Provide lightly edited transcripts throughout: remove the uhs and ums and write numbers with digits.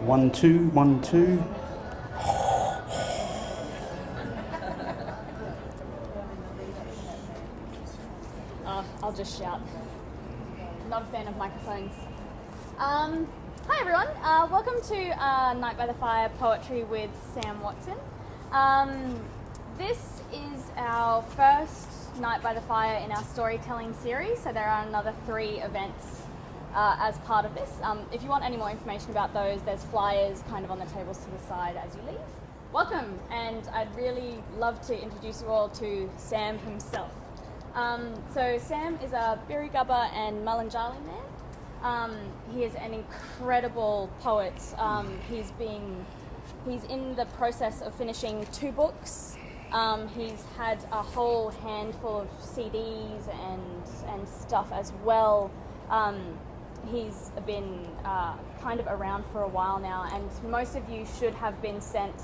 1, 2, 1, 2. I'll just shout. Not a fan of microphones. Hi everyone, welcome to Night by the Fire Poetry with Sam Watson. This is our first Night by the Fire in our storytelling series, so there are another 3 events as part of this. If you want any more information about those, there's flyers kind of on the tables to the side as you leave. Welcome, and I'd really love to introduce you all to Sam himself. So Sam is a Birri-Gubba and Munanjali man. He is an incredible poet. He's in the process of finishing 2 books. He's had a whole handful of CDs and stuff as well. He's been kind of around for a while now, and most of you should have been sent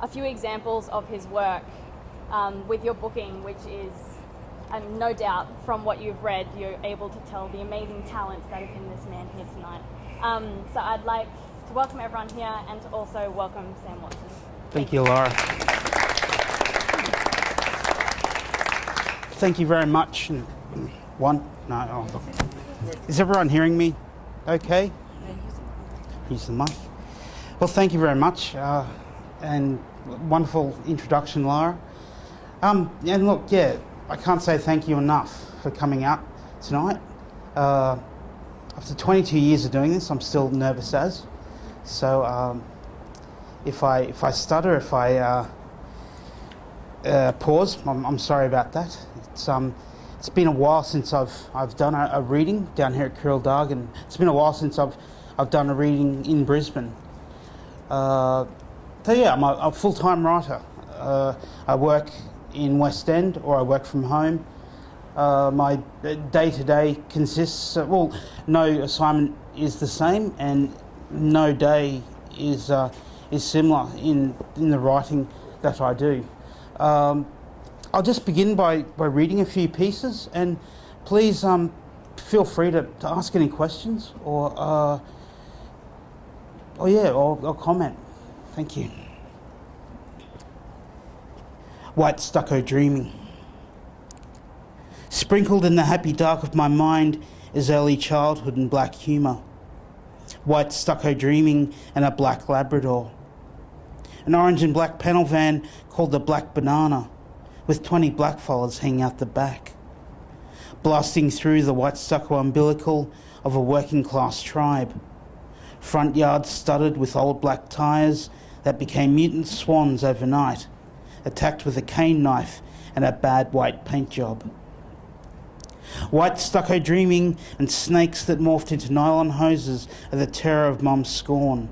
a few examples of his work with your booking, which is, and no doubt from what you've read, you're able to tell the amazing talent that is in this man here tonight. So I'd like to welcome everyone here and to also welcome Sam Watson. Thank you, Laura. Thank you very much. Is everyone hearing me okay? Use the mic. Well, thank you very much. And wonderful introduction, Laura. And look, yeah, I can't say thank you enough for coming out tonight. After 22 years of doing this, I'm still nervous as. So if I stutter, if I pause, I'm sorry about that. It's been a while since I've done a reading down here at Kirrildarg, and it's been a while since I've done a reading in Brisbane. So yeah, I'm a full-time writer. I work in West End, or I work from home. My day-to-day consists of, well, no assignment is the same, and no day is similar in the writing that I do. I'll just begin by reading a few pieces, and please feel free to ask any questions or comment. Thank you. White stucco dreaming. Sprinkled in the happy dark of my mind is early childhood and black humour. White stucco dreaming and a black Labrador. An orange and black panel van called the Black Banana, with 20 blackfellas hanging out the back. Blasting through the white stucco umbilical of a working class tribe. Front yards studded with old black tyres that became mutant swans overnight, attacked with a cane knife and a bad white paint job. White stucco dreaming and snakes that morphed into nylon hoses are the terror of Mum's scorn.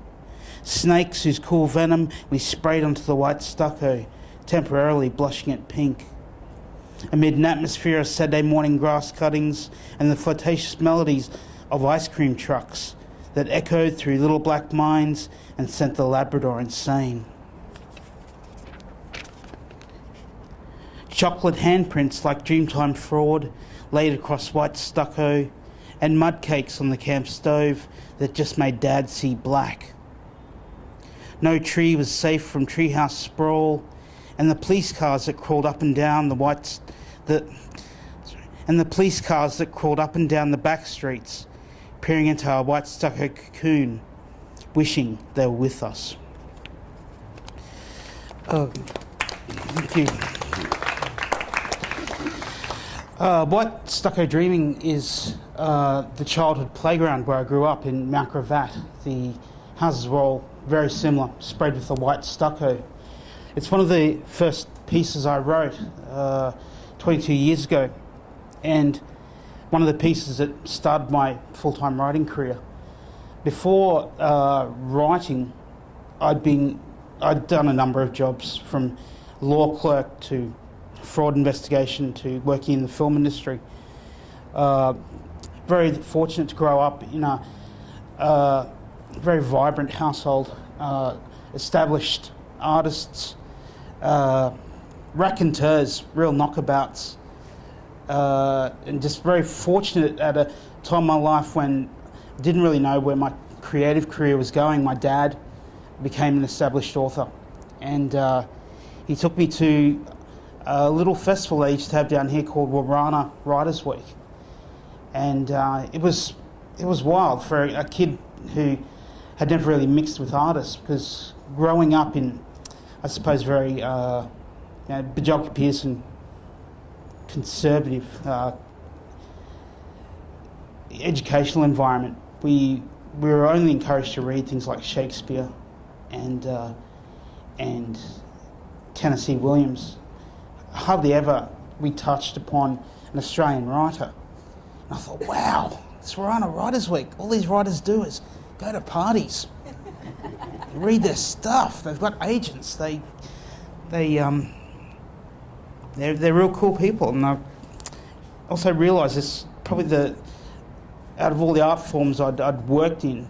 Snakes whose cool venom we sprayed onto the white stucco, temporarily blushing it pink. Amid an atmosphere of Saturday morning grass cuttings and the flirtatious melodies of ice cream trucks that echoed through little black minds and sent the Labrador insane. Chocolate handprints like Dreamtime fraud laid across white stucco, and mud cakes on the camp stove that just made Dad see black. No tree was safe from treehouse sprawl, and the police cars that crawled up and down the back streets, peering into our white stucco cocoon, wishing they were with us. Thank you. White stucco dreaming is the childhood playground where I grew up in Mount Gravatt. The houses were all very similar, sprayed with the white stucco. It's one of the first pieces I wrote 22 years ago, and one of the pieces that started my full-time writing career. Before writing, I'd done a number of jobs, from law clerk to fraud investigation to working in the film industry. Very fortunate to grow up in a very vibrant household, established artists, raconteurs, real knockabouts, and just very fortunate at a time in my life when I didn't really know where my creative career was going, my dad became an established author, and he took me to a little festival they used to have down here called Warana Writers Week, and it was wild for a kid who had never really mixed with artists, because growing up in, I suppose, very Bajolka Pearson conservative educational environment, we were only encouraged to read things like Shakespeare and Tennessee Williams. Hardly ever we touched upon an Australian writer. And I thought, wow, it's Warana Writers Week. All these writers do is go to parties, read their stuff. They've got agents. They're real cool people. And I also realised this probably out of all the art forms I'd worked in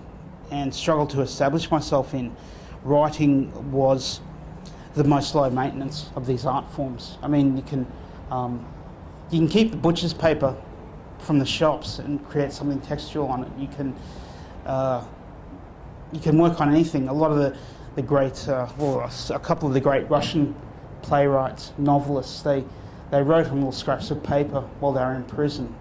and struggled to establish myself in, writing was the most low maintenance of these art forms. I mean, you can keep the butcher's paper from the shops and create something textual on it. You can work on anything. A lot of the great, a couple of the great Russian playwrights, novelists, they wrote on little scraps of paper while they were in prison,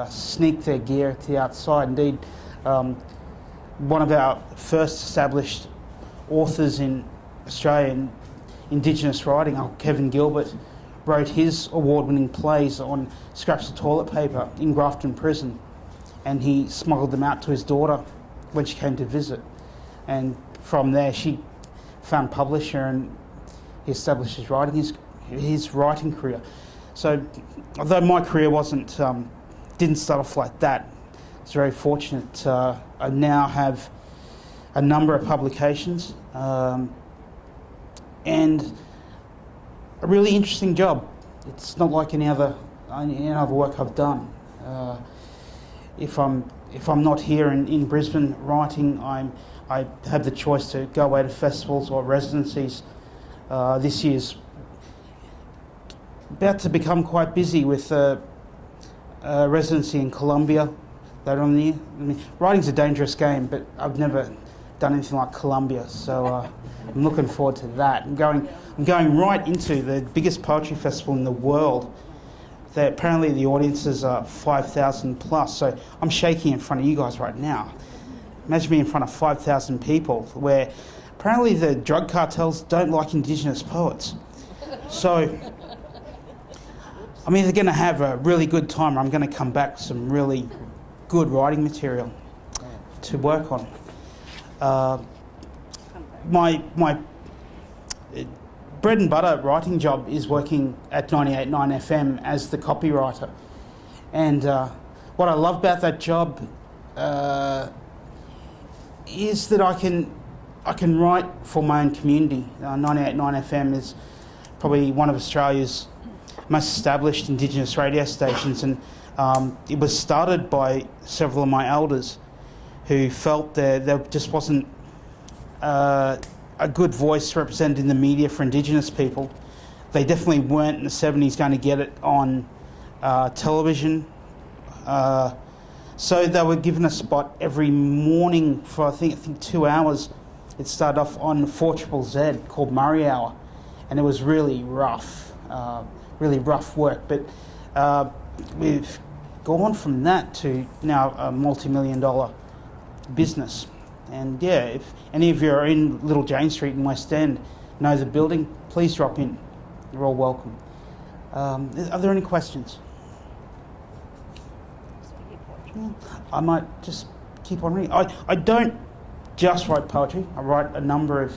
sneaked their gear to the outside. Indeed, one of our first established authors in Australia in Indigenous writing, Kevin Gilbert, wrote his award-winning plays on scraps of toilet paper in Grafton Prison, and he smuggled them out to his daughter when she came to visit. And from there, she found a publisher, and he established his writing career. So, although my career didn't start off like that, I was very fortunate. I now have a number of publications and a really interesting job. It's not like any other work I've done. If I'm not here in Brisbane writing, I have the choice to go away to festivals or residencies. This year's about to become quite busy with a residency in Colombia later on in the year. I mean, writing's a dangerous game, but I've never done anything like Colombia, so I'm looking forward to that. I'm going right into the biggest poetry festival in the world. Apparently the audiences are 5,000 plus, so I'm shaking in front of you guys right now. Imagine me in front of 5,000 people, where apparently the drug cartels don't like Indigenous poets. So I'm either going to have a really good time, or I'm going to come back with some really good writing material to work on. My bread and butter writing job is working at 98.9 FM as the copywriter. And what I love about that job is that I can write for my own community. 98.9 FM is probably one of Australia's most established Indigenous radio stations, and it was started by several of my elders who felt there just wasn't a good voice represented in the media for Indigenous people. They definitely weren't in the 70s going to get it on television. So they were given a spot every morning for I think 2 hours. It started off on 4ZZZ called Murray Hour, and it was really rough work. But we've gone from that to now a multi-million-dollar business. And yeah, if any of you are in Little Jane Street in West End, know the building, please drop in. You're all welcome. Are there any questions? I might just keep on reading. I don't just write poetry. I write a number of...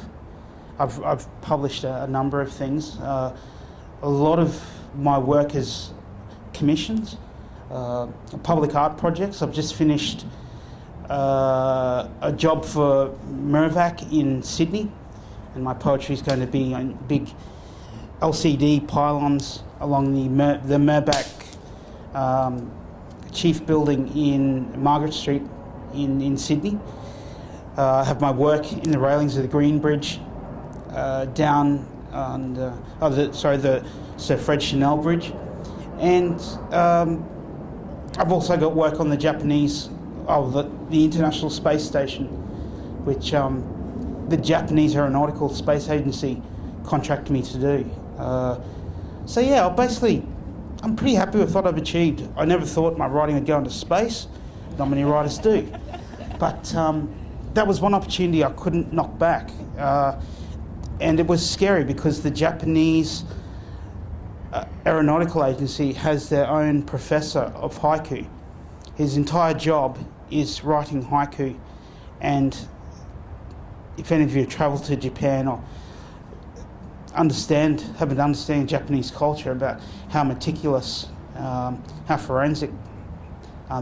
I've published a number of things. A lot of my work is commissions, public art projects. I've just finished a job for Mirvac in Sydney, and my poetry is going to be on big LCD pylons along the Mirvac Chief Building in Margaret Street in Sydney. I have my work in the railings of the Green Bridge down on the Sir Fred Chanel Bridge, and I've also got work on the Japanese, the International Space Station, which the Japanese Aeronautical Space Agency contracted me to do. So yeah, I'm pretty happy with what I've achieved. I never thought my writing would go into space. Not many writers do. But that was one opportunity I couldn't knock back. And it was scary because the Japanese Aeronautical Agency has their own professor of haiku. His entire job is writing haiku. And if any of you have travelled to Japan or have an understanding of Japanese culture about how meticulous, how forensic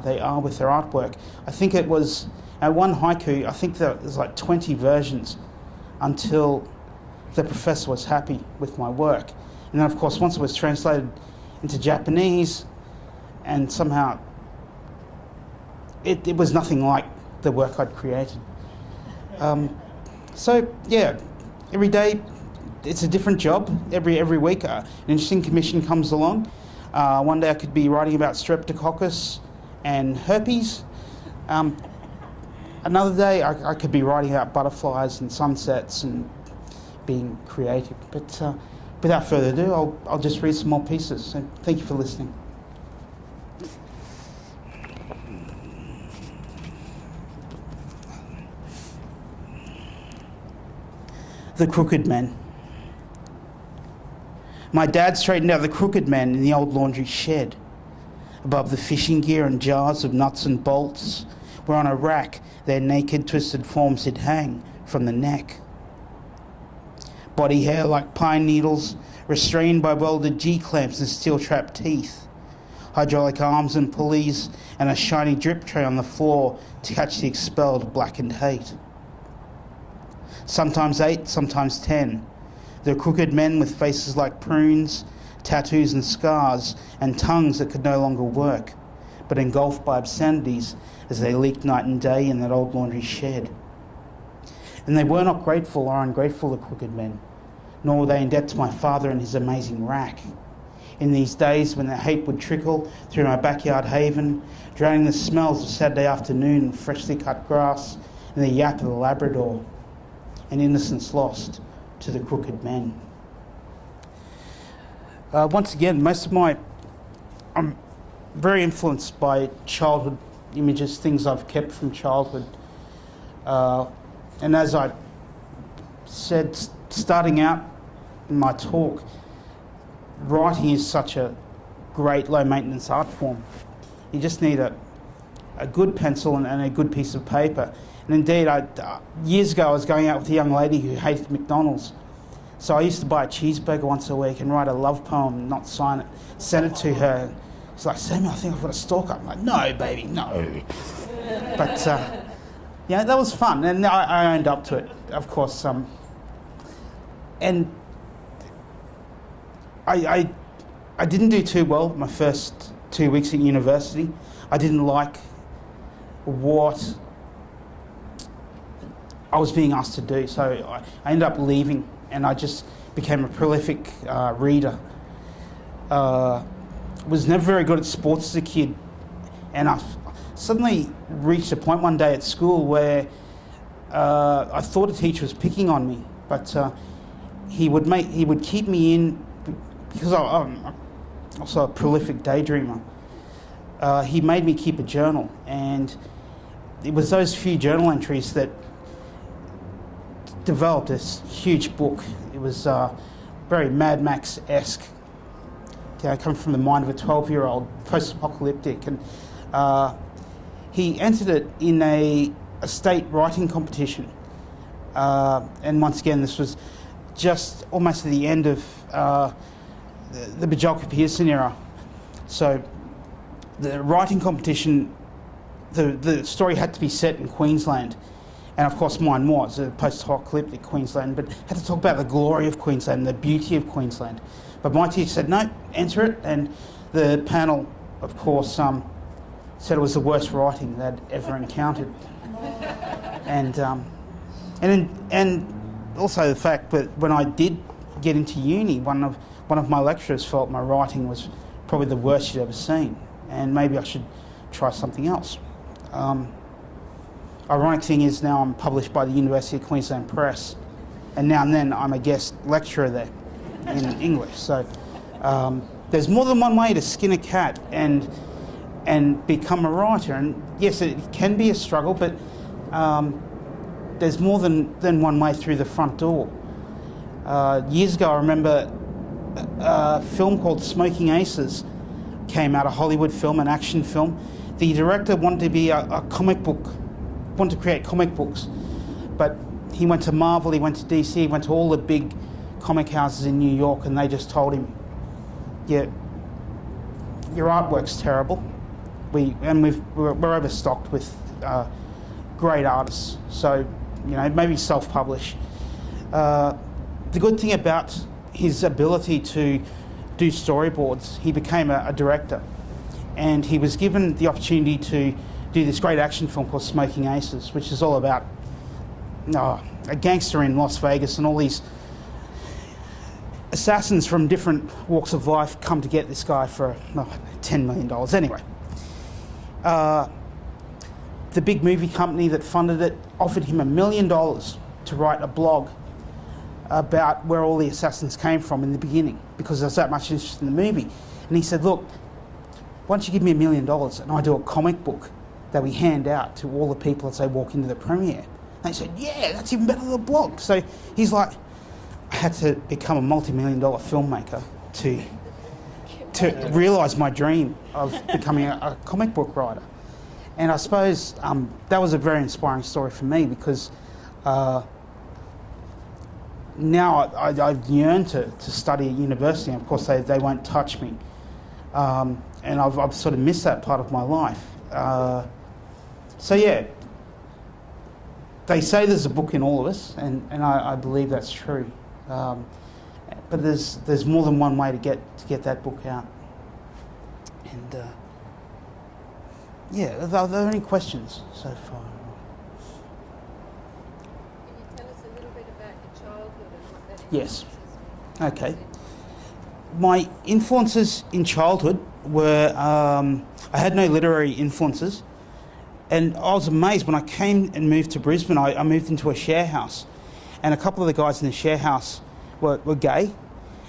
they are with their artwork, I think it was one haiku, I think there was like 20 versions until the professor was happy with my work. And then of course once it was translated into Japanese, and somehow it was nothing like the work I'd created. So yeah, every day it's a different job. Every week an interesting commission comes along. One day I could be writing about streptococcus and herpes. Another day I could be writing about butterflies and sunsets and being creative. But without further ado, I'll just read some more pieces. So thank you for listening. The Crooked Man. My dad straightened out the crooked man in the old laundry shed. Above the fishing gear and jars of nuts and bolts, where on a rack their naked, twisted forms did hang from the neck. Body hair like pine needles, restrained by welded G-clamps and steel-trap teeth. Hydraulic arms and pulleys, and a shiny drip tray on the floor to catch the expelled blackened hate. Sometimes 8, sometimes 10. The crooked men with faces like prunes, tattoos and scars, and tongues that could no longer work, but engulfed by obscenities as they leaked night and day in that old laundry shed. And they were not grateful or ungrateful, the crooked men, nor were they in debt to my father and his amazing rack. In these days when the hate would trickle through my backyard haven, drowning the smells of Saturday afternoon and freshly cut grass and the yap of the Labrador, and innocence lost to the crooked men. Once again, I'm very influenced by childhood images, things I've kept from childhood. And as I said, starting out in my talk, writing is such a great low-maintenance art form. You just need a good pencil and a good piece of paper. And indeed, years ago I was going out with a young lady who hated McDonald's. So I used to buy a cheeseburger once a week and write a love poem, not sign it, send it to her. She's like, Samuel, I think I've got a stalker. I'm like, no, baby, no. But, yeah, that was fun. And I owned up to it, of course. And I didn't do too well my first 2 weeks at university. I didn't like what I was being asked to do, so I ended up leaving, and I just became a prolific reader. Was never very good at sports as a kid, and I suddenly reached a point one day at school where I thought a teacher was picking on me, but he would keep me in because I'm also a prolific daydreamer. He made me keep a journal, and it was those few journal entries that developed this huge book. It was very Mad Max-esque. I come from the mind of a 12-year-old, post-apocalyptic, and he entered it in a state writing competition. And once again, this was just almost at the end of the Bajolka Pearson era. So the writing competition, the story had to be set in Queensland. And of course mine was a post-apocalyptic Queensland, but had to talk about the glory of Queensland, the beauty of Queensland. But my teacher said, no, enter it. And the panel, of course, said it was the worst writing they'd ever encountered. And also the fact that when I did get into uni, one of my lecturers felt my writing was probably the worst she'd ever seen, and maybe I should try something else. ironic thing is now I'm published by the University of Queensland Press, and now and then I'm a guest lecturer there in English. So there's more than one way to skin a cat and become a writer. And yes, it can be a struggle, but there's more than one way through the front door. Years ago, I remember a film called Smoking Aces came out, a Hollywood film, an action film. The director wanted to be a comic book, wanted to create comic books, but he went to Marvel, he went to DC, he went to all the big comic houses in New York, and they just told him, yeah, your artwork's terrible. We're overstocked with great artists, so maybe self-publish. The good thing about his ability to do storyboards, he became a director, and he was given the opportunity to do this great action film called Smoking Aces, which is all about a gangster in Las Vegas, and all these assassins from different walks of life come to get this guy for $10 million. Anyway, the big movie company that funded it offered him $1 million to write a blog about where all the assassins came from in the beginning, because there was that much interest in the movie. And he said, look, why don't you give me $1 million and I do a comic book that we hand out to all the people as they walk into the premiere. And they said, yeah, that's even better than a blog. So he's like, I had to become a multi-million-dollar filmmaker to realise my dream of becoming a comic book writer. And I suppose that was a very inspiring story for me, because now I've yearned to study at university, and of course they won't touch me. And I've sort of missed that part of my life. So yeah, they say there's a book in all of us, and I believe that's true. But there's more than one way to get that book out. And yeah, are there any questions so far? Can you tell us a little bit about your childhood and what that Yes. influences? Okay. My influences in childhood were, I had no literary influences, and I was amazed when I came and moved to Brisbane. I moved into a share house, and a couple of the guys in the share house were gay,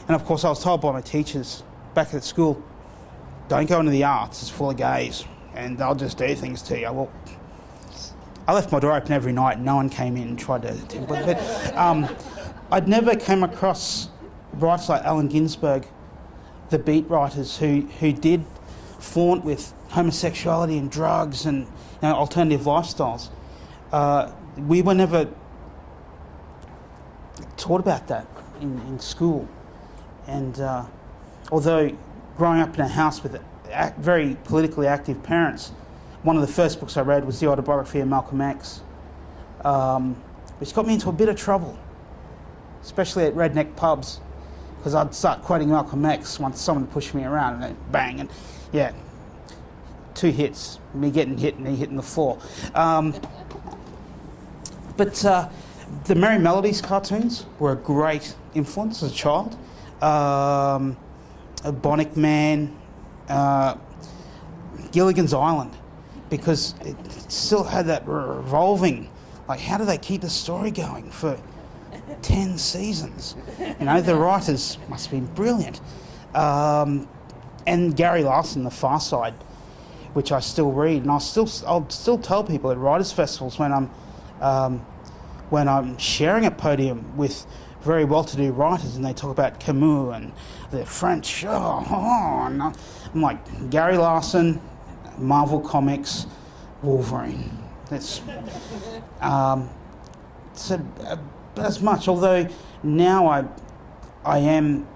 and of course I was told by my teachers back at school, don't go into the arts, it's full of gays, and they'll just do things to you. Well, I left my door open every night, and no one came in and tried to but I'd never came across writers like Allen Ginsberg, the beat writers who did flaunt with homosexuality and drugs and alternative lifestyles. We were never taught about that in school. And although growing up in a house with very politically active parents, one of the first books I read was the autobiography of Malcolm X, which got me into a bit of trouble, especially at redneck pubs, because I'd start quoting Malcolm X once someone pushed me around, and then bang, and yeah, 2 hits, me getting hit and he hitting the floor. But the Merry Melodies cartoons were a great influence as a child. Bionic Man, Gilligan's Island, because it still had that revolving, like, how do they keep the story going for 10 seasons? The writers must have been brilliant. And Gary Larson, The Far Side, which I still read, and I'll still tell people at writers' festivals when I'm sharing a podium with very well-to-do writers, and they talk about Camus and the French. And I'm like, Gary Larson, Marvel Comics, Wolverine. That's as much. Although now I am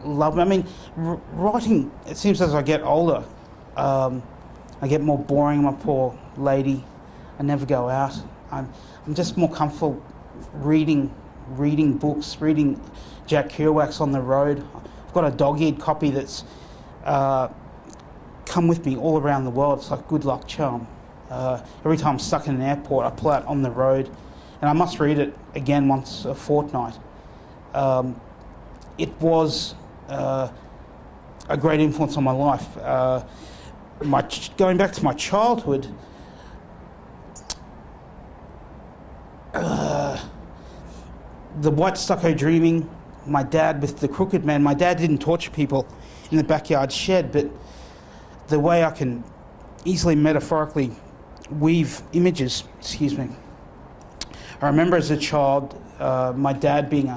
loving. I mean, writing. It seems as I get older, I get more boring. I'm a poor lady. I never go out. I'm just more comfortable reading books, reading Jack Kerouac's on the road. I've got a dog-eared copy that's come with me all around the world. It's like good luck charm. Every time I'm stuck in an airport, I pull out On the Road, and I must read it again once a fortnight. It was a great influence on my life. Going back to my childhood, the white stucco dreaming, my dad with the crooked man. My dad didn't torture people in the backyard shed, but the way I can easily metaphorically weave images, excuse me. I remember as a child, my dad being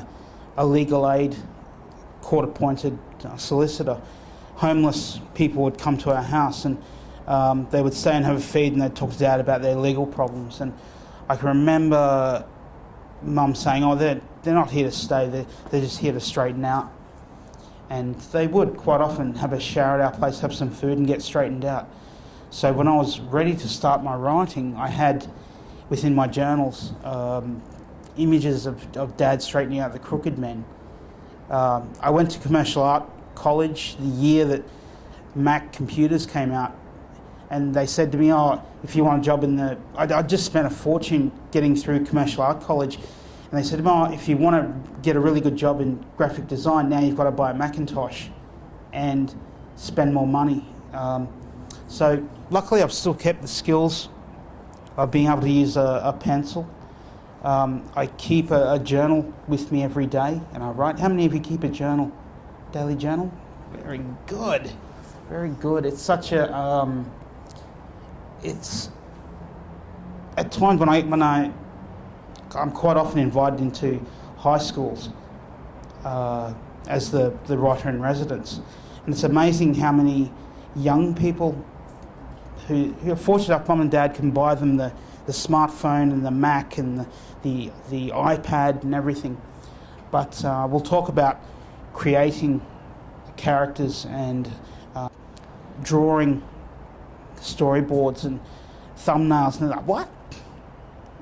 a legal aid, court-appointed solicitor. Homeless people would come to our house and they would stay and have a feed, and they'd talk to Dad about their legal problems. And I can remember Mum saying, "Oh, they're not here to stay, they're just here to straighten out." And they would quite often have a shower at our place, have some food and get straightened out. So when I was ready to start my writing, I had within my journals images of Dad straightening out the crooked men. I went to commercial art college the year that Mac computers came out, and they said to me, "Oh, if you want a job in the..." I just spent a fortune getting through commercial art college, and they said to me, "Oh, if you want to get a really good job in graphic design, now you've got to buy a Macintosh and spend more money." So luckily I've still kept the skills of being able to use a pencil. I keep a journal with me every day and I write. How many of you keep a journal? Daily journal? Very good. Very good. It's such a... it's... At times when I'm quite often invited into high schools as the writer in residence. And it's amazing how many young people who are fortunate enough, Mum and Dad can buy them the smartphone and the Mac and the iPad and everything. But we'll talk about creating characters and drawing storyboards and thumbnails, and they're like, "What?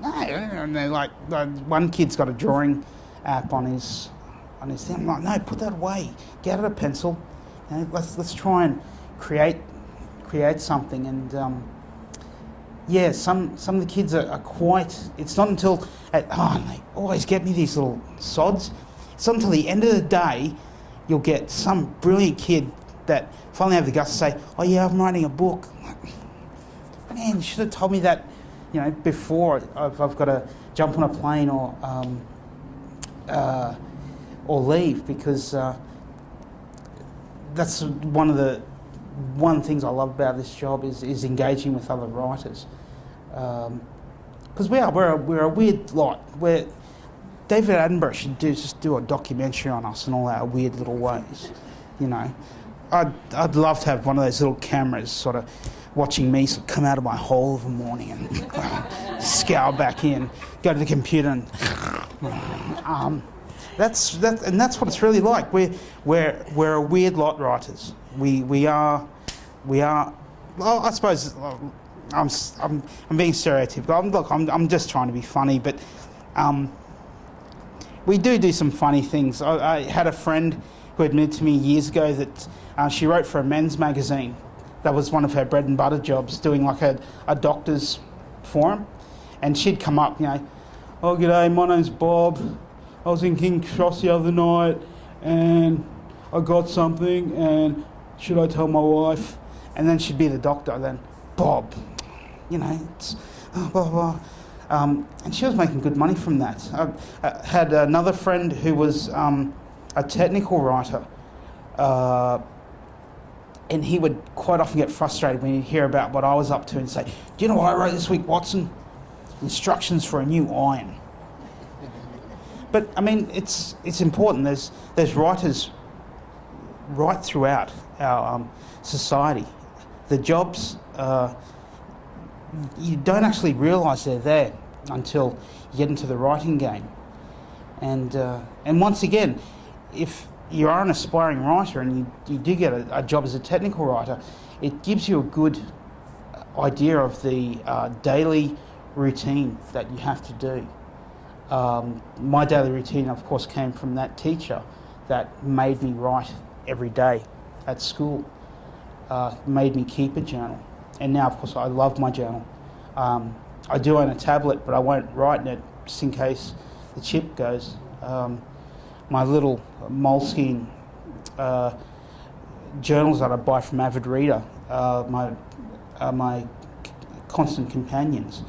No," and they're like one kid's got a drawing app on his thing. I'm like, "No, put that away. Get out a pencil. You know, let's try and create something." And some of the kids are quite. It's not until they always get me these little sods. It's not until the end of the day you'll get some brilliant kid that finally have the guts to say, "Oh yeah, I'm writing a book." I'm like, man, you should have told me that, before I've got to jump on a plane or leave, because that's one of the things I love about this job is engaging with other writers, because we're a weird lot. David Attenborough should just do a documentary on us and all our weird little ways. I'd love to have one of those little cameras sort of watching me sort of come out of my hole of a morning and scour back in, go to the computer and that's what it's really like. We're a weird lot, writers. We are. Well, I suppose I'm being stereotypical. I'm just trying to be funny, but we do some funny things. I had a friend who admitted to me years ago that she wrote for a men's magazine. That was one of her bread and butter jobs, doing like a doctor's forum. And she'd come up, "Oh, g'day, my name's Bob. I was in King's Cross the other night and I got something, and should I tell my wife?" And then she'd be the doctor then, "Bob, it's blah, blah." And she was making good money from that. I had another friend who was a technical writer, and he would quite often get frustrated when he'd hear about what I was up to and say, "Do you know what I wrote this week, Watson? Instructions for a new iron." But I mean, it's important. There's writers right throughout our society. The jobs, you don't actually realise they're there until you get into the writing game. And once again, if you are an aspiring writer and you do get a job as a technical writer, it gives you a good idea of the daily routine that you have to do. My daily routine, of course, came from that teacher that made me write every day at school, made me keep a journal. And now, of course, I love my journal. I do own a tablet, but I won't write in it just in case the chip goes. My little moleskin journals that I buy from Avid Reader, my constant companions.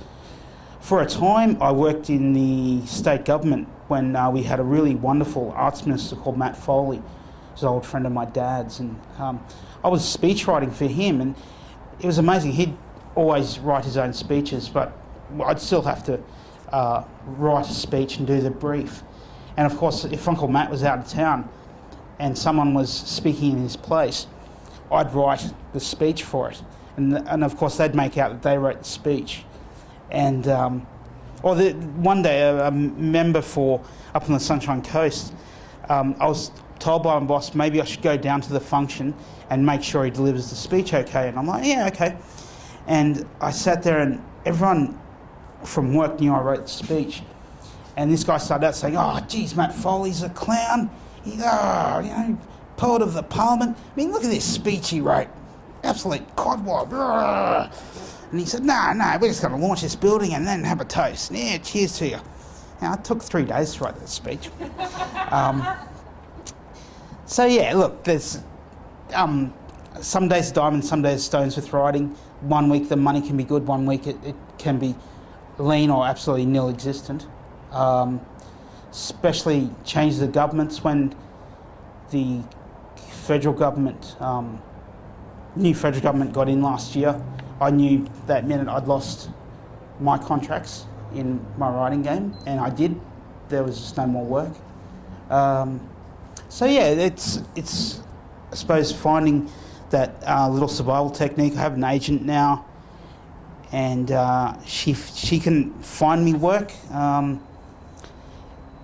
For a time, I worked in the state government when we had a really wonderful arts minister called Matt Foley. He's an old friend of my dad's, and I was speech writing for him, and it was amazing. He'd always write his own speeches, but I'd still have to write a speech and do the brief. And of course, if Uncle Matt was out of town and someone was speaking in his place, I'd write the speech for it. And of course, they'd make out that they wrote the speech. And one day, a member for up on the Sunshine Coast, I was told by my boss maybe I should go down to the function and make sure he delivers the speech okay. And I'm like, yeah, okay. And I sat there, and everyone from work knew I wrote the speech. And this guy started out saying, oh, geez, Matt Foley's a clown. Poet of the Parliament. I mean, look at this speech he wrote. Absolute codwallop. And he said, no, we're just going to launch this building and then have a toast. Yeah, cheers to you. Now, it took 3 days to write that speech. So, yeah, look, there's some days diamonds, some days stones with writing. One week the money can be good, one week it can be lean or absolutely nil-existent. Especially changes of governments when the federal government, new federal government got in last year. I knew that minute I'd lost my contracts in my writing game, and I did. There was just no more work. So yeah, it's I suppose finding that little survival technique. I have an agent now, and she can find me work. I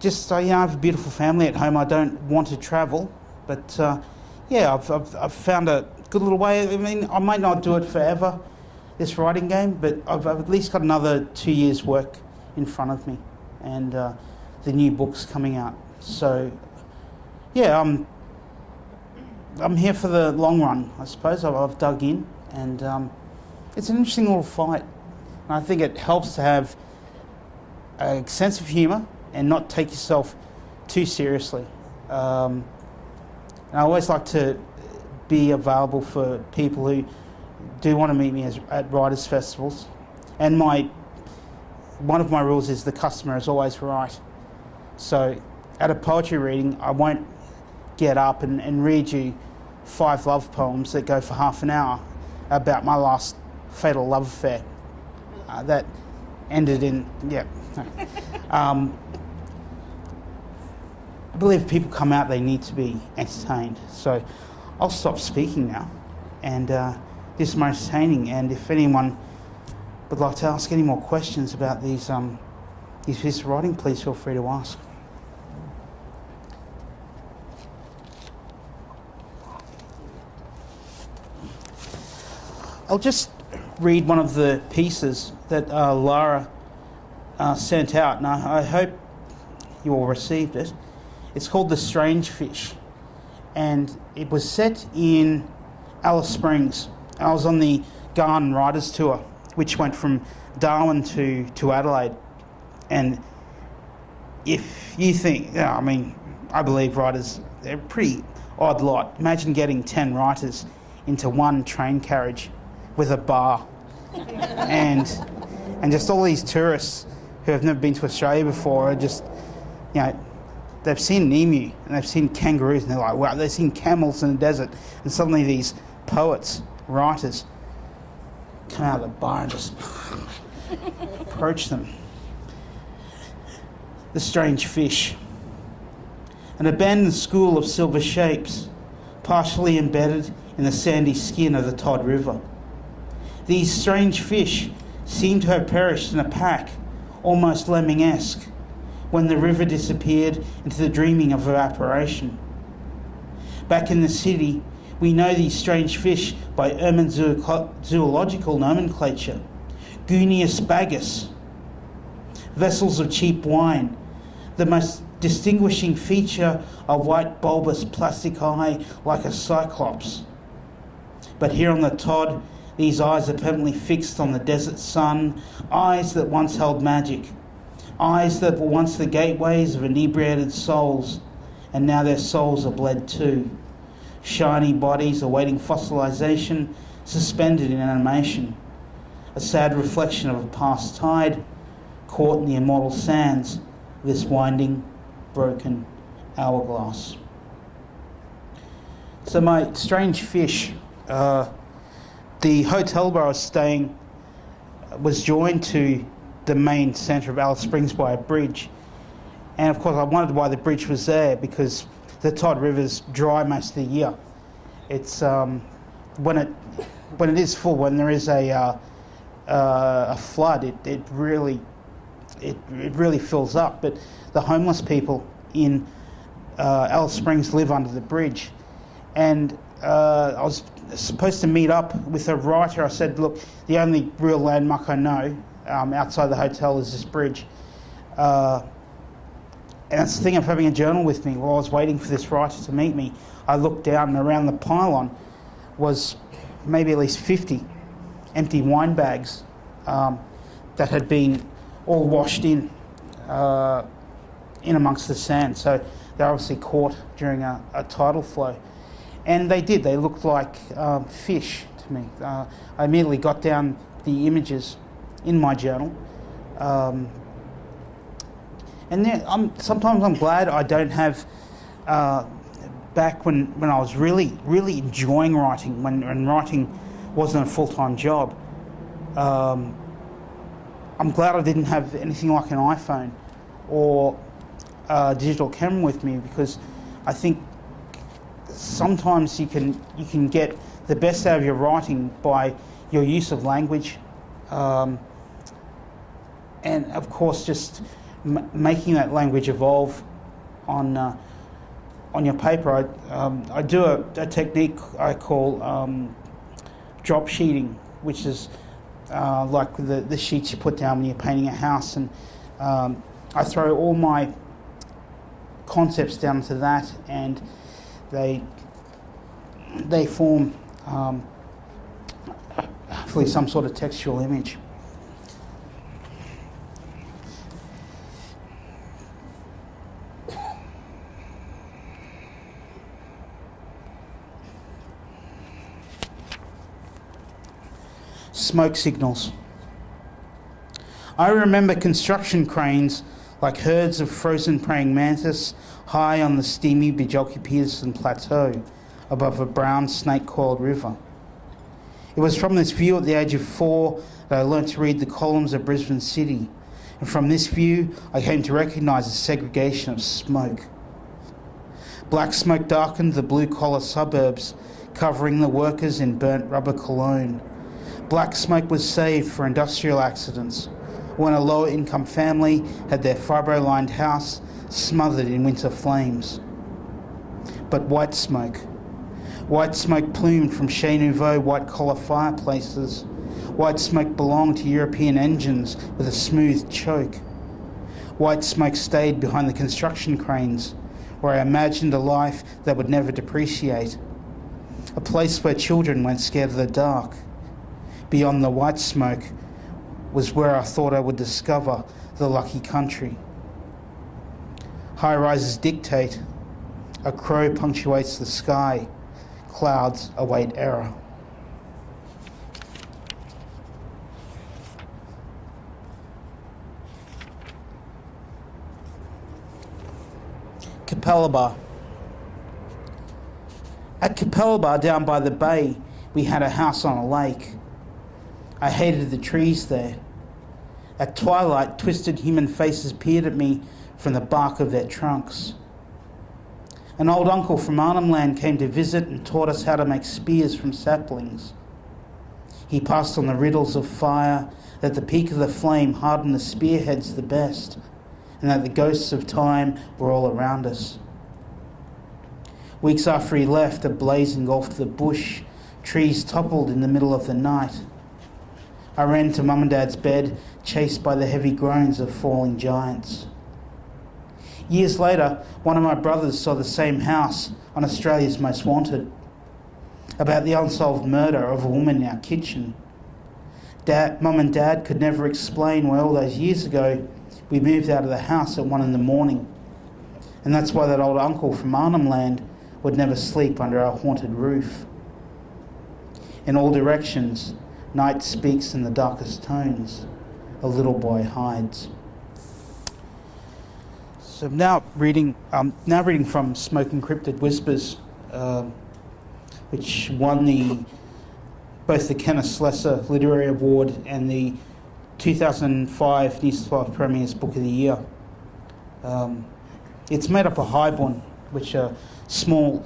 have a beautiful family at home. I don't want to travel, but I've found a good little way. I mean, I might not do it forever, this writing game, but I've at least got another 2 years' work in front of me, and the new book's coming out. So, yeah, I'm here for the long run, I suppose. I've dug in, and it's an interesting little fight. And I think it helps to have a sense of humour and not take yourself too seriously. And I always like to be available for people who do want to meet me at writers' festivals. And one of my rules is the customer is always right. So at a poetry reading, I won't get up and read you 5 love poems that go for half an hour about my last fatal love affair. That ended in, I believe if people come out, they need to be entertained. So I'll stop speaking now, and this is my entertaining. And if anyone would like to ask any more questions about these pieces of writing, please feel free to ask. I'll just read one of the pieces that Lara sent out, and I hope you all received it. It's called The Strange Fish, and it was set in Alice Springs. I was on the Garden Writers Tour, which went from Darwin to Adelaide. And if you think, I believe writers, they're a pretty odd lot. Imagine getting 10 writers into one train carriage with a bar and just all these tourists who have never been to Australia before are just, they've seen an emu and they've seen kangaroos and they're like, wow, they've seen camels in the desert, and suddenly these poets, writers, come out of the bar and just approach them. The Strange Fish. An abandoned school of silver shapes, partially embedded in the sandy skin of the Todd River. These strange fish seem to have perished in a pack, almost lemming-esque, when the river disappeared into the dreaming of evaporation. Back in the city, we know these strange fish by ermine zoological nomenclature. Gunius bagus, vessels of cheap wine. The most distinguishing feature, a white bulbous plastic eye like a cyclops. But here on the Todd, these eyes are permanently fixed on the desert sun, eyes that once held magic, eyes that were once the gateways of inebriated souls, and now their souls are bled too. Shiny bodies awaiting fossilization, suspended in animation. A sad reflection of a past tide, caught in the immortal sands of this winding, broken hourglass. So my strange fish, the hotel where I was staying was joined to the main centre of Alice Springs by a bridge. And of course I wondered why the bridge was there, because the Todd River's dry most of the year. It's when it is full, when there is a flood, it really fills up. But the homeless people in Alice Springs live under the bridge, and I was supposed to meet up with a writer. I said, look, the only real landmark I know outside the hotel is this bridge. And that's the thing of having a journal with me. While I was waiting for this writer to meet me, I looked down, and around the pylon was maybe at least 50 empty wine bags that had been all washed in amongst the sand. So they're obviously caught during a tidal flow. And they did. They looked like fish to me. I immediately got down the images in my journal. And then sometimes I'm glad I don't have, back when I was really enjoying writing, when writing wasn't a full-time job, I'm glad I didn't have anything like an iPhone or a digital camera with me, because I think sometimes you can get the best out of your writing by your use of language, and of course just making that language evolve on your paper. I do a technique I call drop sheeting, which is like the sheets you put down when you're painting a house, and I throw all my concepts down to that, and they form hopefully some sort of textual image. Smoke signals. I remember construction cranes like herds of frozen praying mantis high on the steamy Bjelke-Petersen Plateau above a brown snake-coiled river. It was from this view at the age of 4 that I learnt to read the columns of Brisbane City, and from this view I came to recognise the segregation of smoke. Black smoke darkened the blue-collar suburbs, covering the workers in burnt rubber cologne. Black smoke was saved for industrial accidents, when a lower-income family had their fibro-lined house smothered in winter flames. But white smoke plumed from Chez Nouveau white-collar fireplaces. White smoke belonged to European engines with a smooth choke. White smoke stayed behind the construction cranes, where I imagined a life that would never depreciate. A place where children went scared of the dark. Beyond the white smoke was where I thought I would discover the lucky country. High-rises dictate. A crow punctuates the sky. Clouds await error. Capella Bar. At Capella Bar down by the bay, we had a house on a lake. I hated the trees there. At twilight, twisted human faces peered at me from the bark of their trunks. An old uncle from Arnhem Land came to visit and taught us how to make spears from saplings. He passed on the riddles of fire, that the peak of the flame hardened the spearheads the best, and that the ghosts of time were all around us. Weeks after he left, a blaze engulfed the bush. Trees toppled in the middle of the night. I ran to Mum and Dad's bed, chased by the heavy groans of falling giants. Years later, one of my brothers saw the same house on Australia's Most Wanted, about the unsolved murder of a woman in our kitchen. Mum and Dad could never explain why all those years ago we moved out of the house at 1 a.m. And that's why that old uncle from Arnhem Land would never sleep under our haunted roof. In all directions, night speaks in the darkest tones. A little boy hides. So I'm now reading from Smoke Encrypted Whispers, which won both the Kenneth Slessor Literary Award and the 2005 New South Wales Premier's Book of the Year. It's made up of haibun, which are small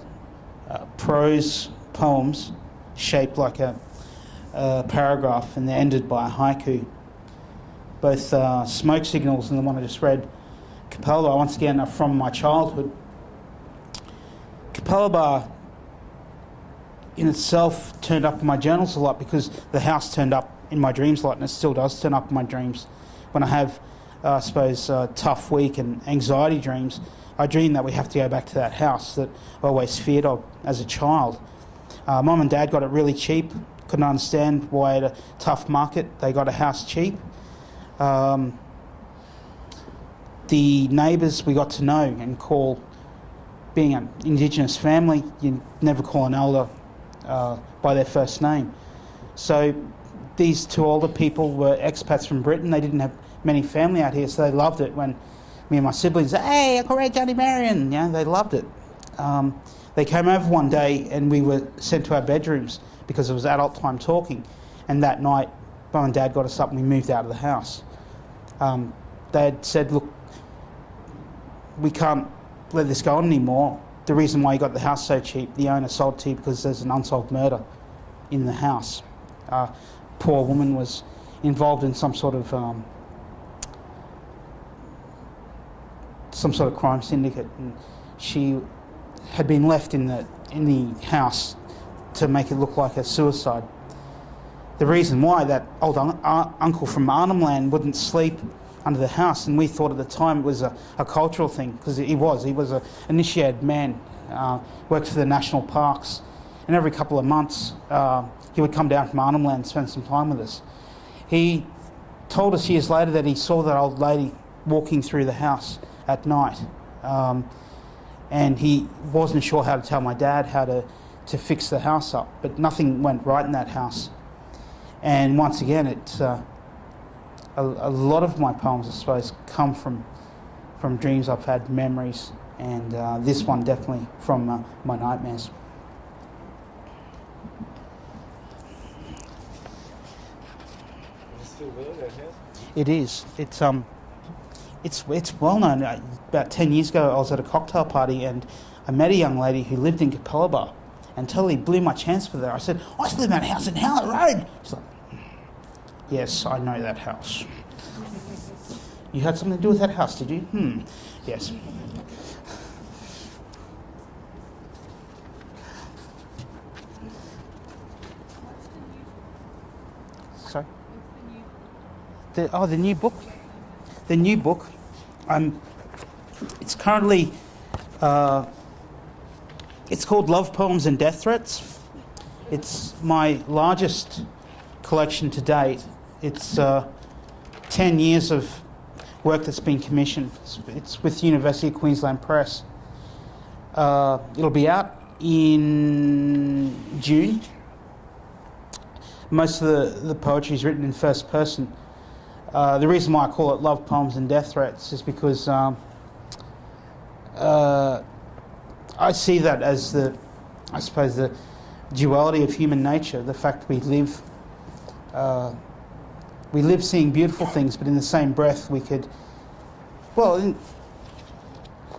prose poems shaped like a paragraph, and they're ended by a haiku. Both Smoke Signals and the one I just read, Capalaba, once again, are from my childhood. Capalaba in itself turned up in my journals a lot because the house turned up in my dreams a lot, and it still does turn up in my dreams. When I have, I suppose, a tough week and anxiety dreams, I dream that we have to go back to that house that I always feared of as a child. Mum and Dad got it really cheap. Couldn't understand why at a tough market they got a house cheap. The neighbours we got to know and call, being an Indigenous family, you never call an elder by their first name. So these two older people were expats from Britain. They didn't have many family out here, so they loved it when me and my siblings said, "Hey, Uncle Ray, Johnny Marion," they loved it. They came over one day and we were sent to our bedrooms because it was adult time talking. And that night, Mum and Dad got us up and we moved out of the house. They had said, "Look, we can't let this go on anymore. The reason why you got the house so cheap, the owner sold to you because there's an unsolved murder in the house. Poor woman was involved in some sort of crime syndicate, and she had been left in the house to make it look like a suicide. The reason why, that old uncle from Arnhem Land wouldn't sleep under the house, and we thought at the time it was a cultural thing, because he was an initiated man, worked for the national parks, and every couple of months he would come down from Arnhem Land and spend some time with us. He told us years later that he saw that old lady walking through the house at night, and he wasn't sure how to tell my dad how to fix the house up, but nothing went right in that house. And once again, it's a lot of my poems, I suppose, come from dreams I've had, memories, and this one definitely from my nightmares. Is it still there, that house? It is. It's well known. About 10 years ago, I was at a cocktail party and I met a young lady who lived in Capalaba, and totally blew my chance with her. I said, "I used to live in that house in Howlett Road." She's like, "Yes, I know that house." "You had something to do with that house, did you?" Yes. Sorry? The new book? The new book. It's currently, it's called Love Poems and Death Threats. It's my largest collection to date. It's 10 years of work that's been commissioned. It's with University of Queensland Press. It'll be out in June. Most of the poetry is written in first person. The reason why I call it Love Poems and Death Threats is because I see that as the duality of human nature. The fact we live seeing beautiful things, but in the same breath we could,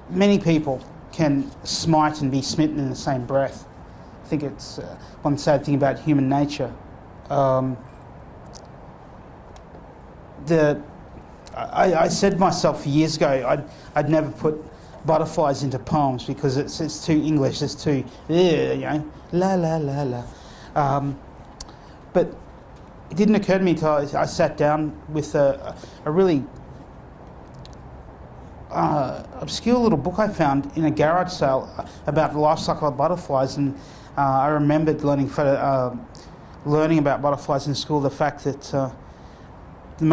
many people can smite and be smitten in the same breath. I think it's one sad thing about human nature. I said to myself years ago I'd never put butterflies into poems because it's too English, it's too la la la la. But it didn't occur to me until I sat down with a really obscure little book I found in a garage sale about the life cycle of butterflies, and I remembered learning about butterflies in school, the fact that one of the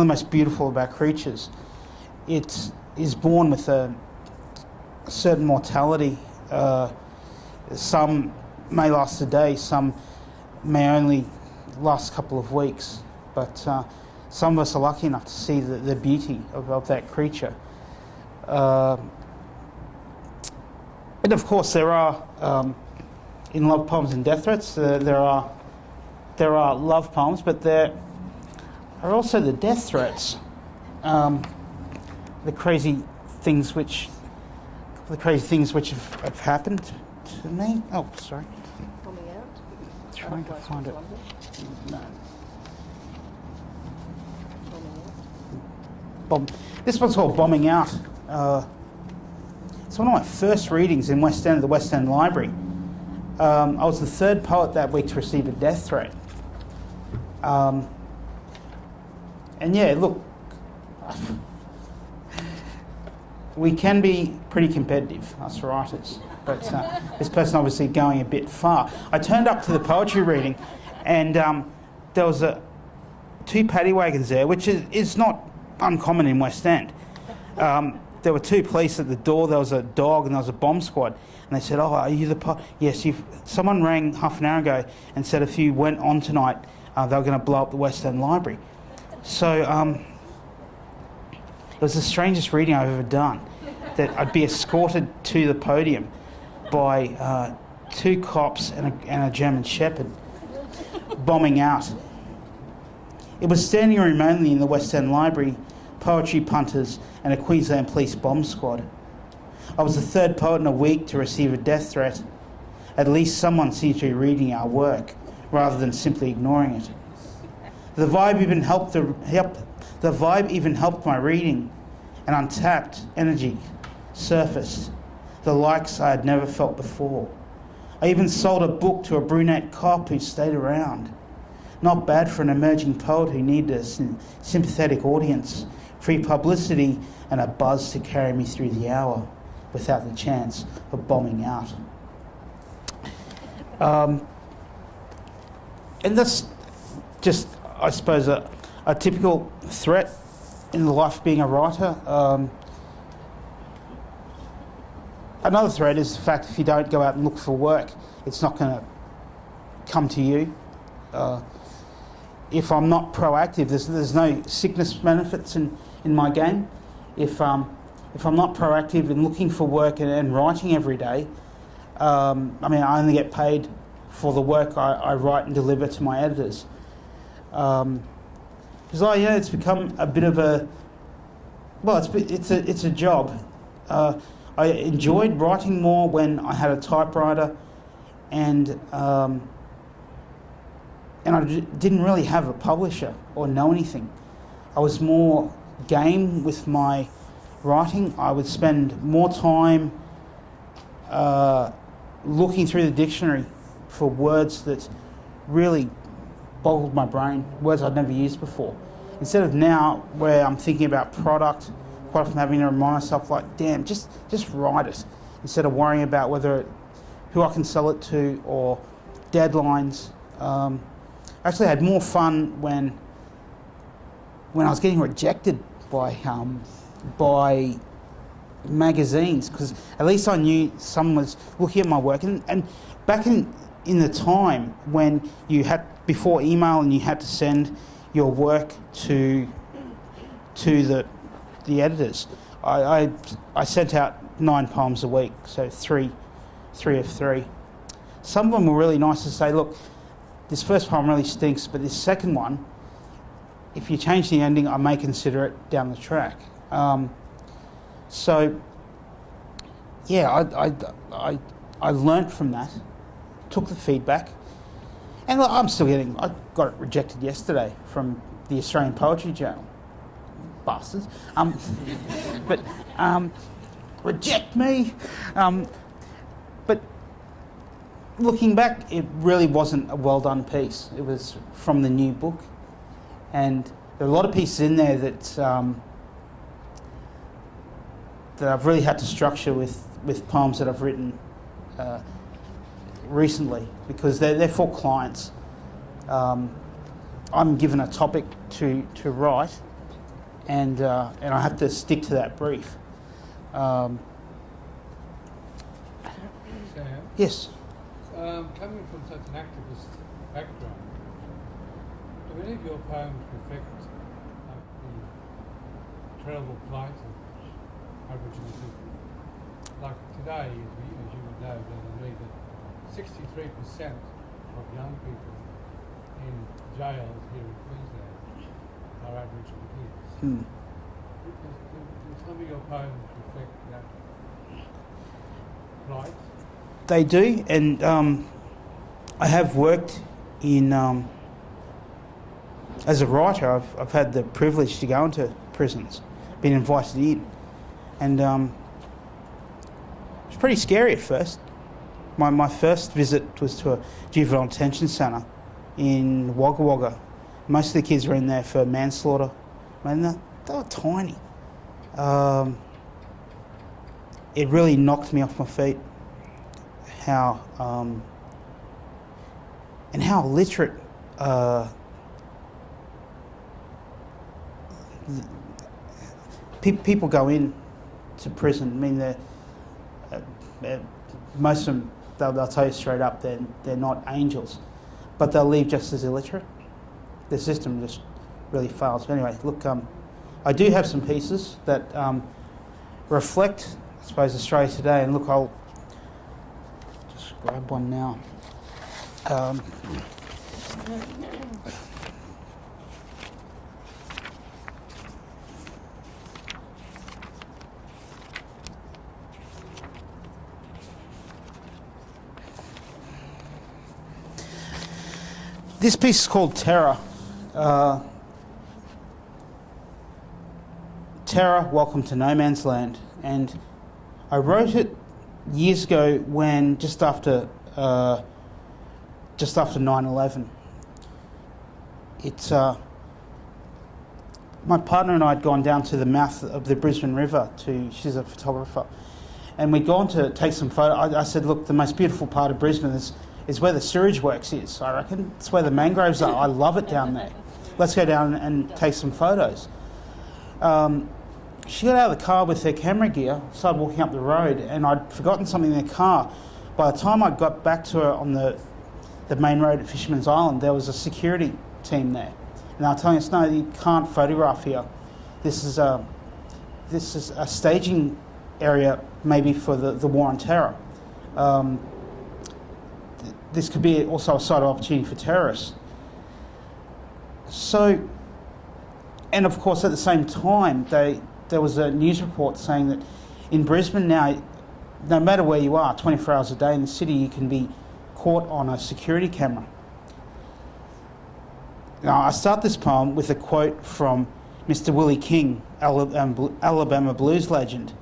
most beautiful about creatures, it is born with a certain mortality. Some may last a day, some may only last a couple of weeks, but some of us are lucky enough to see the beauty of that creature. And of course, there are in love poems and death threats. There are love poems, but there are also the death threats. The crazy things which have happened to me. Oh, sorry. Coming out. Trying to find it. No. This one's called Bombing Out. It's one of my first readings in West End at the West End Library. I was the third poet that week to receive a death threat. And yeah, look, we can be pretty competitive, us writers, but this person obviously going a bit far. I turned up to the poetry reading, and there was two paddy wagons there, which is not uncommon in West End. There were two police at the door, there was a dog, and there was a bomb squad. And they said, "Oh, are you the poet?" Yes, someone rang half an hour ago and said if you went on tonight, they were going to blow up the West End Library. So it was the strangest reading I've ever done, that I'd be escorted to the podium by two cops and a German Shepherd bombing out. It was standing room only in the West End Library, poetry punters and a Queensland police bomb squad. I was the third poet in a week to receive a death threat. At least someone seemed to be reading our work rather than simply ignoring it. The vibe even helped my reading, and untapped energy surfaced, the likes I had never felt before. I even sold a book to a brunette cop who stayed around. Not bad for an emerging poet who needed a sympathetic audience, free publicity and a buzz to carry me through the hour without the chance of bombing out. And that's just, I suppose, a typical threat in the life of being a writer. Another threat is the fact if you don't go out and look for work, it's not going to come to you. If I'm not proactive, there's no sickness benefits in my game. If I'm not proactive in looking for work and writing every day, I only get paid for the work I write and deliver to my editors. Because it's become a bit of a, it's a job. I enjoyed writing more when I had a typewriter, and I didn't really have a publisher or know anything. I was more game with my writing. I would spend more time looking through the dictionary for words that really boggled my brain, words I'd never used before. Instead of now, where I'm thinking about product, quite often having to remind myself, like, damn, just write it, instead of worrying about who I can sell it to or deadlines. I actually had more fun when I was getting rejected by magazines, because at least I knew someone was looking at my work. And back in the time when you had, before email, and you had to send your work to the editors, I sent out 9 poems a week, so three of 3. Some of them were really nice to say, look, this first poem really stinks, but this second one, if you change the ending, I may consider it down the track. So yeah, I learnt from that, took the feedback, and look, I got it rejected yesterday from the Australian Poetry Journal. Bastards. But reject me. But looking back, it really wasn't a well done piece. It was from the new book, and there are a lot of pieces in there that I've really had to structure with poems that I've written recently, because they're for clients. I'm given a topic to write, and I have to stick to that brief. Sam? Yes. Coming from such an activist background, do any of your poems reflect terrible plight of Aboriginal people. Like today, as you would know, I read that 63% of young people in jails here in Queensland are Aboriginal kids. Do some of your poems reflect that plight? They do, and I have worked in as a writer. I've had the privilege to go into prisons, been invited in, and it's pretty scary at first. My first visit was to a juvenile detention centre in Wagga Wagga. Most of the kids were in there for manslaughter. I mean, they were tiny. It really knocked me off my feet how and how illiterate people go in to prison. I mean, most of them, they'll tell you straight up they're not angels, but they'll leave just as illiterate. The system just really fails. But anyway, look, I do have some pieces that reflect, I suppose, Australia today. And look, I'll just grab one now. This piece is called Terror. Terror, Welcome to No Man's Land. And I wrote it years ago when just after 9/11. It's my partner and I had gone down to the mouth of the Brisbane River. She's a photographer, and we'd gone to take some photos. I said, look, the most beautiful part of Brisbane is where the sewage works is, I reckon. It's where the mangroves are. I love it down there. Let's go down and take some photos. She got out of the car with her camera gear, started walking up the road, and I'd forgotten something in the car. By the time I got back to her on the main road at Fisherman's Island, there was a security team there. And they were telling us, no, you can't photograph here. This is a staging area maybe for the war on terror. This could be also a site of opportunity for terrorists. So, and of course at the same time, there was a news report saying that in Brisbane now, no matter where you are, 24 hours a day in the city, you can be caught on a security camera. Now, I start this poem with a quote from Mr. Willie King, Alabama blues legend.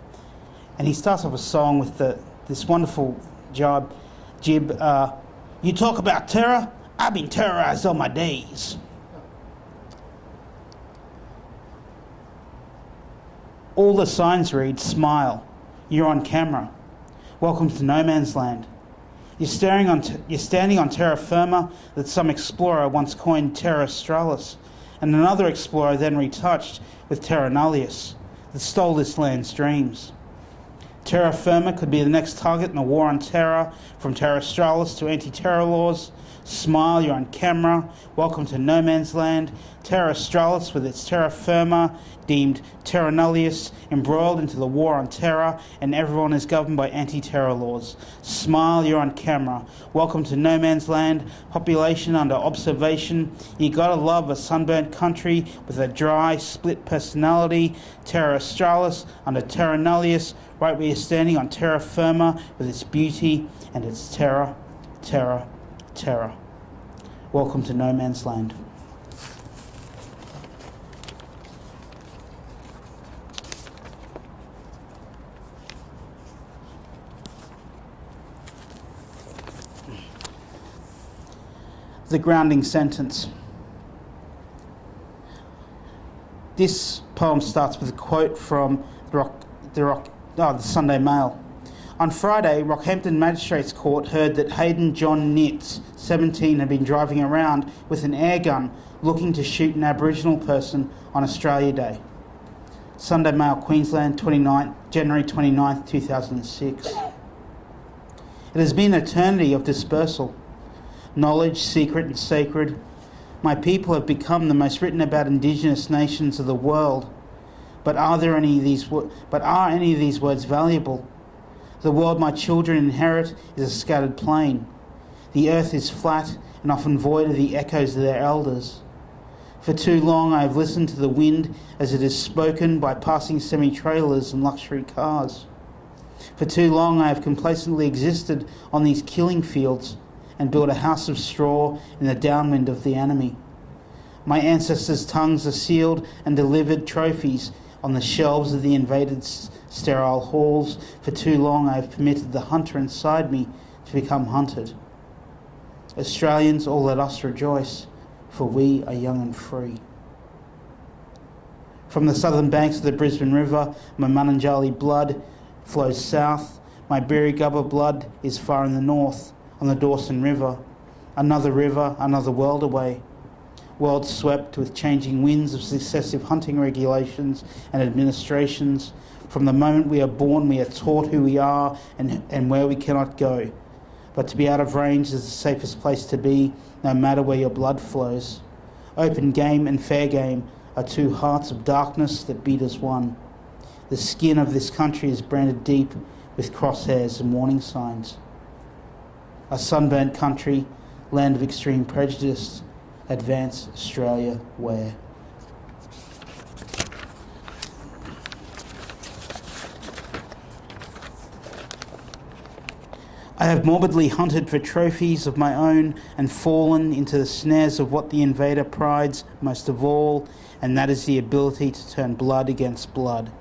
And he starts off a song with this wonderful jib, you talk about terror, I've been terrorized all my days. All the signs read, smile, you're on camera, welcome to no man's land. You're standing on terra firma that some explorer once coined terra australis, and another explorer then retouched with terra nullius that stole this land's dreams. Terra firma could be the next target in the war on terror, from terra australis to anti-terror laws. Smile, you're on camera, welcome to no man's land. Terra australis with its terra firma deemed terra nullius, embroiled into the war on terror, and everyone is governed by anti-terror laws. Smile, you're on camera, welcome to no man's land. Population under observation, you gotta love a sunburnt country with a dry, split personality. Terra australis under terra nullius, right where you're standing on terra firma with its beauty and its terror, terror, terror. Welcome to no man's land. The grounding sentence. This poem starts with a quote from the Sunday Mail. On Friday, Rockhampton Magistrates Court heard that Hayden John Nitz, 17, had been driving around with an air gun looking to shoot an Aboriginal person on Australia Day. Sunday Mail, Queensland, January 29, 2006. It has been an eternity of dispersal. Knowledge, secret and sacred. My people have become the most written about Indigenous nations of the world. But are any of these words valuable? The world my children inherit is a scattered plain. The earth is flat and often void of the echoes of their elders. For too long I have listened to the wind as it is spoken by passing semi-trailers and luxury cars. For too long I have complacently existed on these killing fields and built a house of straw in the downwind of the enemy. My ancestors' tongues are sealed and delivered trophies on the shelves of the invaded sterile halls. For too long I have permitted the hunter inside me to become hunted. Australians, all let us rejoice, for we are young and free. From the southern banks of the Brisbane River, my Munanjali blood flows south. My Birri-Gubba blood is far in the north, on the Dawson River, another world away. World swept with changing winds of successive hunting regulations and administrations. From the moment we are born, we are taught who we are and where we cannot go. But to be out of range is the safest place to be, no matter where your blood flows. Open game and fair game are two hearts of darkness that beat as one. The skin of this country is branded deep with crosshairs and warning signs. A sunburnt country, land of extreme prejudice, advance Australia where? I have morbidly hunted for trophies of my own and fallen into the snares of what the invader prides most of all, and that is the ability to turn blood against blood.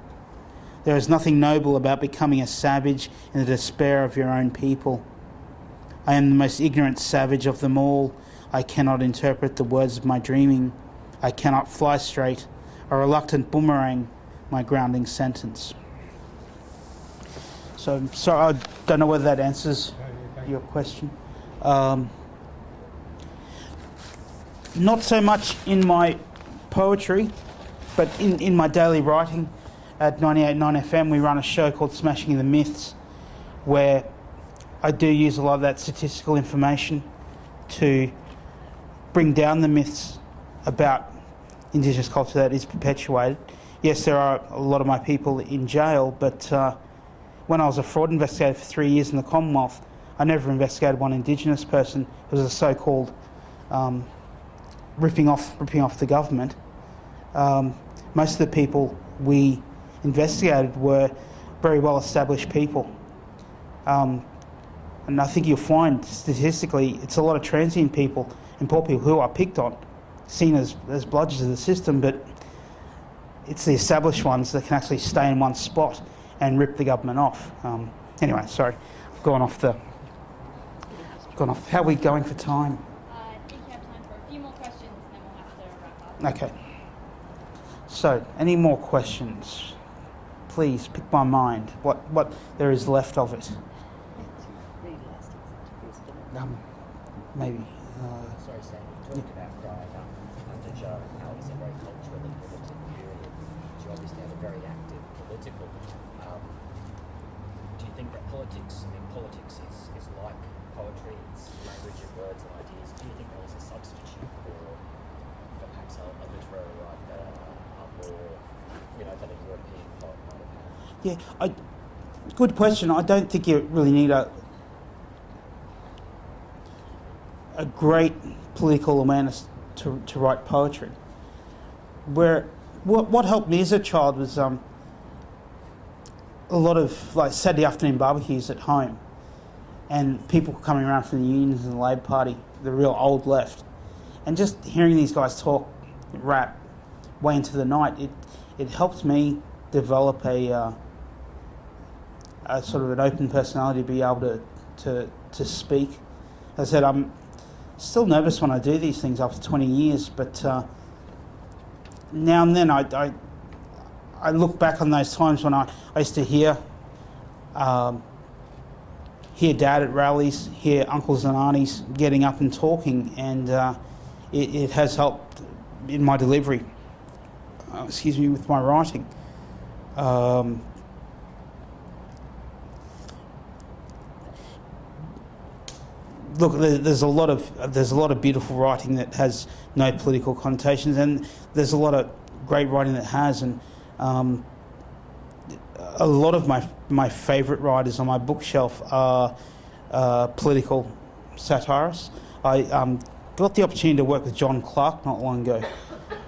There is nothing noble about becoming a savage in the despair of your own people. I am the most ignorant savage of them all. I cannot interpret the words of my dreaming. I cannot fly straight, a reluctant boomerang, my grounding sentence. So, sorry, I don't know whether that answers your question. Not so much in my poetry, but in my daily writing. At 98.9 FM, we run a show called Smashing the Myths, where I do use a lot of that statistical information to bring down the myths about Indigenous culture that is perpetuated. Yes, there are a lot of my people in jail, but when I was a fraud investigator for 3 years in the Commonwealth, I never investigated one Indigenous person. It was a so-called ripping off the government. Most of the people we investigated were very well-established people. And I think you'll find statistically it's a lot of transient people and poor people who are picked on, seen as bludgers of the system, but it's the established ones that can actually stay in one spot and rip the government off. Anyway, sorry, I've gone off. How are we going for time? I think you have time for a few more questions and then we'll have to wrap up. Okay. So, any more questions? Please pick my mind. What there is left of it. Maybe. Sorry, Sam, you talked about growing up under Joe and how it was a very culturally militant period. You obviously had a very active political. Do you think that politics is like poetry, it's language of words and ideas? Do you think there was a substitute for perhaps a literary writer that are more, that a European poet might have had? Yeah, good question. I don't think you really need a great political awareness to write poetry. What helped me as a child was a lot of like Saturday afternoon barbecues at home, and people coming around from the Unions and the Labor Party, the real old left, and just hearing these guys talk rap way into the night, it helped me develop a sort of an open personality to be able to speak. As I said, I'm still nervous when I do these things after 20 years, but now and then I look back on those times when I used to hear Dad at rallies, hear uncles and aunties getting up and talking, and it has helped in my delivery, with my writing. Look, there's a lot of beautiful writing that has no political connotations, and there's a lot of great writing that has. And A lot of my favourite writers on my bookshelf are political satirists. I got the opportunity to work with John Clark not long ago,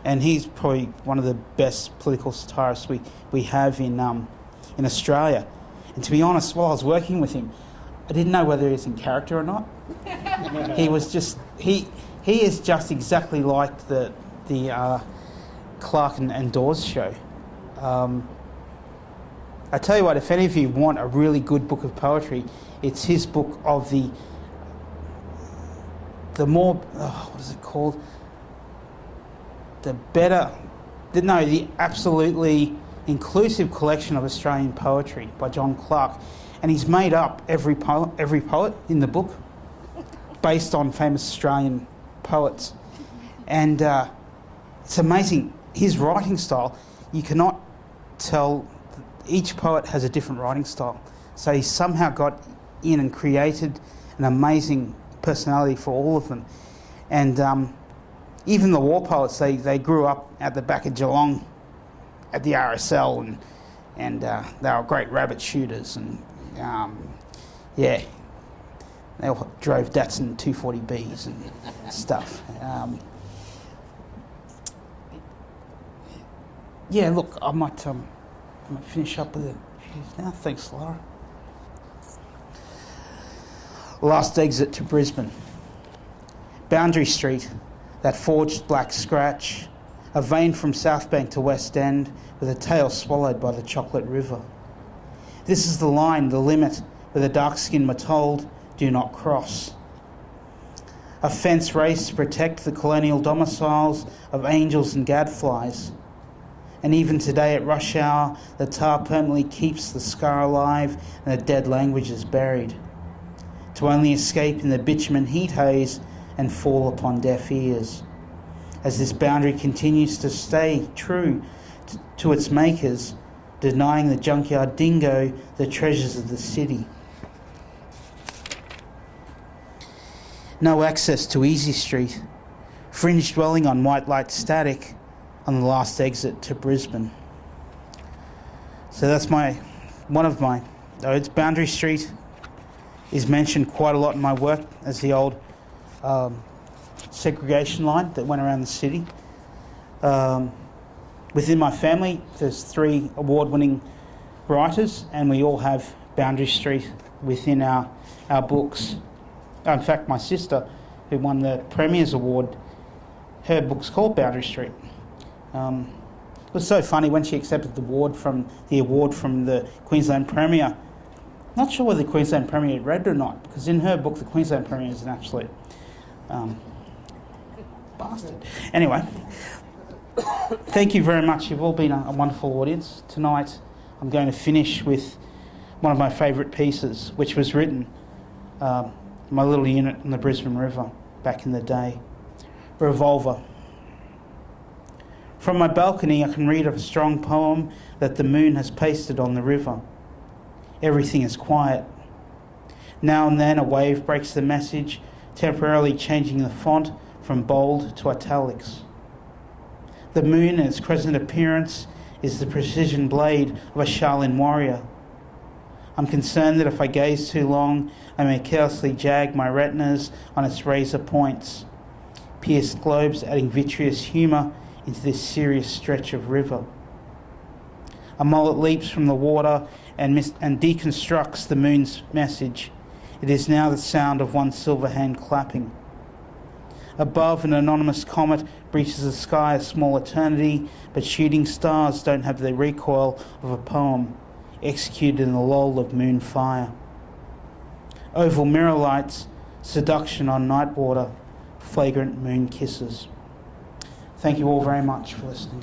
and he's probably one of the best political satirists we have in Australia. And to be honest, while I was working with him, I didn't know whether he was in character or not. He was just he is just exactly like the Clark and Dawes show. I tell you what, if any of you want a really good book of poetry, it's his book of the more, what is it called? The absolutely inclusive collection of Australian poetry by John Clark. And he's made up every poet in the book based on famous Australian poets. And it's amazing. His writing style, you cannot tell. Each poet has a different writing style. So he somehow got in and created an amazing personality for all of them. And even the war poets, they grew up at the back of Geelong at the RSL, and they were great rabbit shooters. And they all drove Datsun 240Bs and stuff. Look, I might finish up with it now. Thanks, Laura. Last exit to Brisbane. Boundary Street, that forged black scratch, a vein from South Bank to West End, with a tail swallowed by the chocolate river. This is the line, the limit, where the dark-skinned were told, do not cross. A fence raised to protect the colonial domiciles of angels and gadflies. And even today at rush hour, the tar permanently keeps the scar alive and the dead language is buried, to only escape in the bitumen heat haze and fall upon deaf ears, as this boundary continues to stay true to its makers, denying the junkyard dingo the treasures of the city. No access to Easy Street, fringe dwelling on white light static, on the last exit to Brisbane. So that's it's Boundary Street is mentioned quite a lot in my work as the old segregation line that went around the city. Within my family, there's 3 award-winning writers, and we all have Boundary Street within our books. In fact, my sister, who won the Premier's Award, her book's called Boundary Street. It was so funny when she accepted the award from the Queensland Premier. Not sure whether the Queensland Premier had read it or not, because in her book the Queensland Premier is an absolute bastard. Anyway, thank you very much. You've all been a wonderful audience. Tonight I'm going to finish with one of my favourite pieces, which was written in my little unit on the Brisbane River back in the day. Revolver. From my balcony I can read a strong poem that the moon has pasted on the river. Everything is quiet. Now and then a wave breaks the message, temporarily changing the font from bold to italics. The moon in its crescent appearance is the precision blade of a Shaolin warrior. I'm concerned that if I gaze too long, I may carelessly jag my retinas on its razor points, pierced globes adding vitreous humour into this serious stretch of river. A mullet leaps from the water and deconstructs the moon's message. It is now the sound of one silver hand clapping. Above, an anonymous comet breaches the sky a small eternity, but shooting stars don't have the recoil of a poem, executed in the lull of moon fire. Oval mirror lights, seduction on night water, flagrant moon kisses. Thank you all very much for listening.